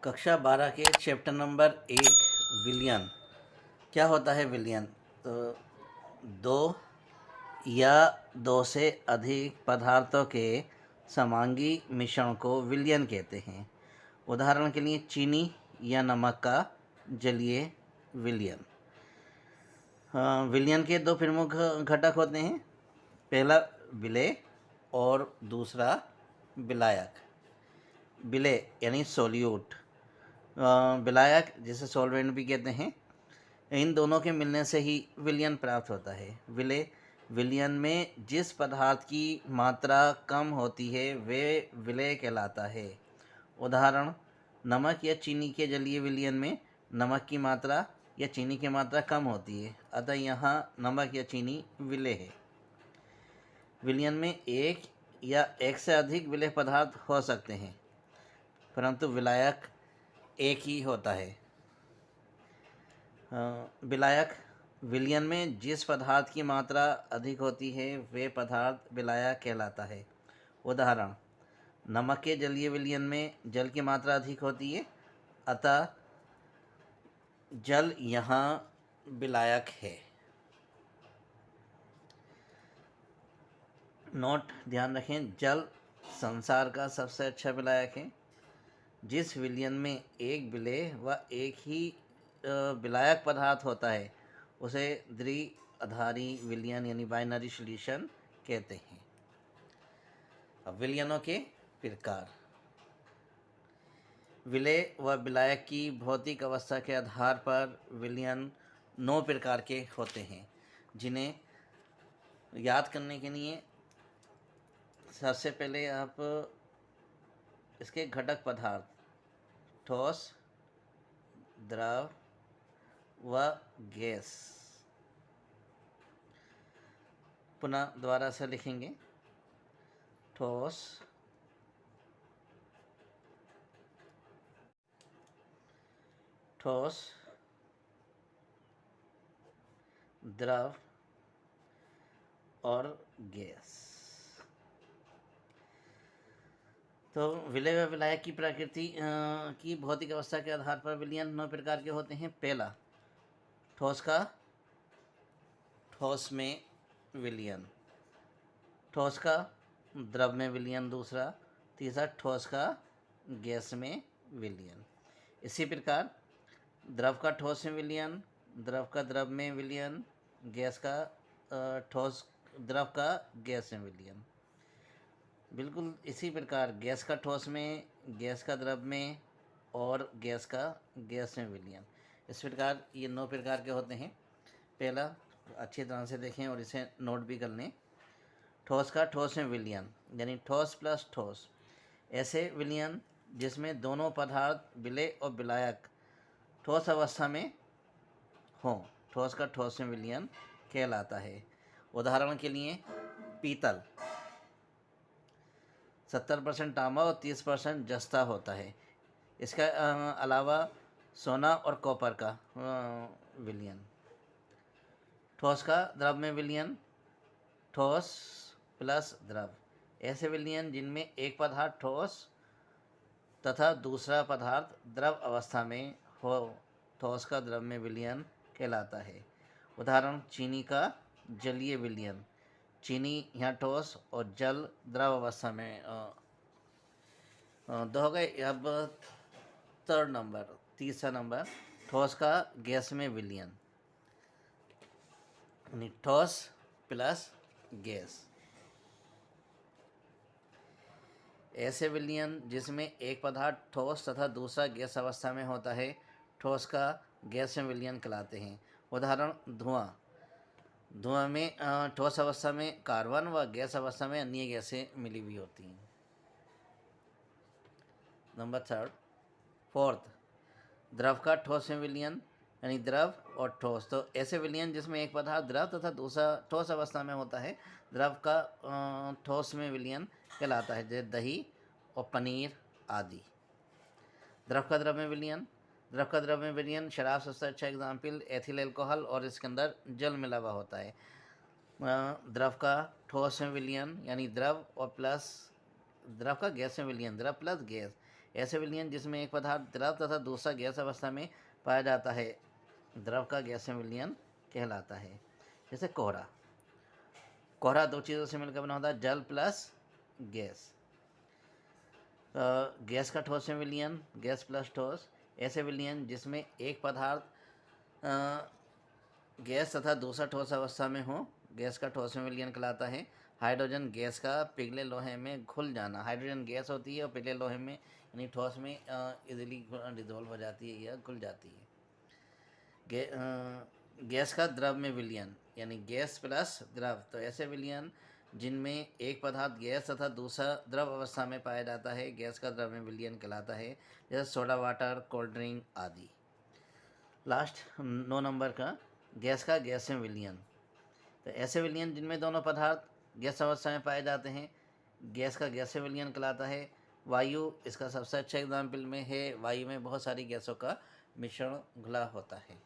कक्षा 12 के chapter number 1 विलयन। क्या होता है विलयन? तो दो या दो से अधिक पदार्थों के समांगी मिश्रण को विलयन कहते हैं। उदाहरण के लिए चीनी या नमक का जलीय विलयन। विलयन के दो प्रमुख घटक होते हैं, पहला विलेय और दूसरा विलायक। विलेय यानी सोल्यूट, विलायक जिसे सॉल्वेंट भी कहते हैं, इन दोनों के मिलने से ही विलयन प्राप्त होता है। विलेय विलयन में जिस पदार्थ की मात्रा कम होती है वे विलेय कहलाता है। उदाहरण, नमक या चीनी के जलीय विलयन में नमक की मात्रा या चीनी की मात्रा कम होती है, अतः यहाँ नमक या चीनी विलेय है। विलयन में एक या एक से अधिक विलेय पदार्थ हो सकते हैं, परंतु विलायक एक ही होता है। विलायक विलयन में जिस पदार्थ की मात्रा अधिक होती है वे पदार्थ विलायक कहलाता है। उदाहरण, नमक के जलीय विलयन में जल की मात्रा अधिक होती है, अतः जल यहाँ विलायक है। नोट ध्यान रखें, जल संसार का सबसे अच्छा विलायक है। जिस विलयन में एक विलेय व एक ही विलायक पदार्थ होता है उसे द्विआधारी विलयन यानी बाइनरी सॉल्यूशन कहते हैं। अब विलयनों के प्रकार। विलेय व विलायक की भौतिक अवस्था के आधार पर विलयन 9 प्रकार के होते हैं, जिन्हें याद करने के लिए सबसे पहले आप इसके घटक पदार्थ ठोस, द्रव व गैस, पुनः दोबारा से लिखेंगे। ठोस, ठोस, द्रव और गैस। तो विलेय व विलायक की प्रकृति की भौतिक अवस्था के आधार पर विलयन 9 प्रकार के होते हैं। पहला, ठोस का ठोस में विलयन, ठोस का द्रव में विलयन दूसरा, तीसरा ठोस का गैस में विलयन। इसी प्रकार द्रव का ठोस में विलयन, द्रव का द्रव में विलयन, गैस का ठोस द्रव का गैस में विलयन। बिल्कुल इसी प्रकार गैस का ठोस में, गैस का द्रव में और गैस का गैस में विलयन। इस प्रकार ये 9 प्रकार के होते हैं। पहला अच्छी तरह से देखें और इसे नोट भी कर लें। ठोस का ठोस में विलयन यानी ठोस प्लस ठोस, ऐसे विलयन जिसमें दोनों पदार्थ विलेय और विलायक ठोस अवस्था में हों, ठोस का ठोस में विलयन कहलाता है। उदाहरण के लिए पीतल 70% तांबा और 30% जस्ता होता है। इसका अलावा सोना और कॉपर का विलयन। ठोस का द्रव में विलयन, ठोस प्लस द्रव, ऐसे विलयन जिनमें एक पदार्थ ठोस तथा दूसरा पदार्थ द्रव अवस्था में हो, ठोस का द्रव में विलयन कहलाता है। उदाहरण, चीनी का जलीय विलयन, चीनी यहाँ ठोस और जल द्रव अवस्था में दो हो गए। अब तीसरा नंबर ठोस का गैस में विलयन यानी ठोस प्लस गैस, ऐसे विलयन जिसमें एक पदार्थ ठोस तथा दूसरा गैस अवस्था में होता है ठोस का गैस में विलयन कहलाते हैं। उदाहरण, धुआं में ठोस अवस्था में कार्बन व गैस अवस्था में अन्य गैसें मिली हुई होती हैं। नंबर फोर्थ, द्रव का ठोस में विलयन यानी द्रव और ठोस, तो ऐसे विलयन जिसमें एक पदार्थ द्रव तथा दूसरा ठोस अवस्था में होता है द्रव का ठोस में विलयन कहलाता है, जैसे दही और पनीर आदि। द्रव का द्रव में विलयन, द्रव का द्रव में विलयन शराब सबसे अच्छा एग्जाम्पल, एथिल अल्कोहल, और इसके अंदर जल मिला हुआ होता है। द्रव का ठोस में विलयन यानी द्रव और प्लस द्रव का गैस में विलयन, द्रव प्लस गैस, ऐसे विलयन जिसमें एक पदार्थ द्रव तथा दूसरा गैस अवस्था में पाया जाता है द्रव का गैसीय विलयन कहलाता है। जैसे कोहरा, कोहरा दो चीज़ों से मिलकर बना होता है, जल प्लस गैस। गैस का ठोस में विलयन, गैस प्लस ठोस। ऐसे विलयन जिसमें एक पदार्थ गैस तथा दूसरा ठोस अवस्था में हो, गैस का ठोस में विलयन कहलाता है। हाइड्रोजन गैस का पिघले लोहे में घुल जाना, हाइड्रोजन गैस होती है और पिघले लोहे में यानी ठोस में इजीली डिजोल्व हो जाती है या घुल जाती है। गैस का द्रव में विलयन यानी गैस प्लस द्रव। तो ऐसे विलयन जिनमें एक पदार्थ गैस तथा दूसरा द्रव अवस्था में पाया जाता है, गैस का द्रव में विलयन कहलाता है, जैसे सोडा वाटर, कोल्ड ड्रिंक आदि। लास्ट 9 नंबर का गैस का गैस में विलयन। तो ऐसे विलयन जिनमें दोनों पदार्थ गैस अवस्था में पाए जाते हैं, गैस का गैस में विलयन कहलाता है। वायु इसका सबसे अच्छा एग्जाम्पल में है, वायु में बहुत सारी गैसों का मिश्रण घुला होता है।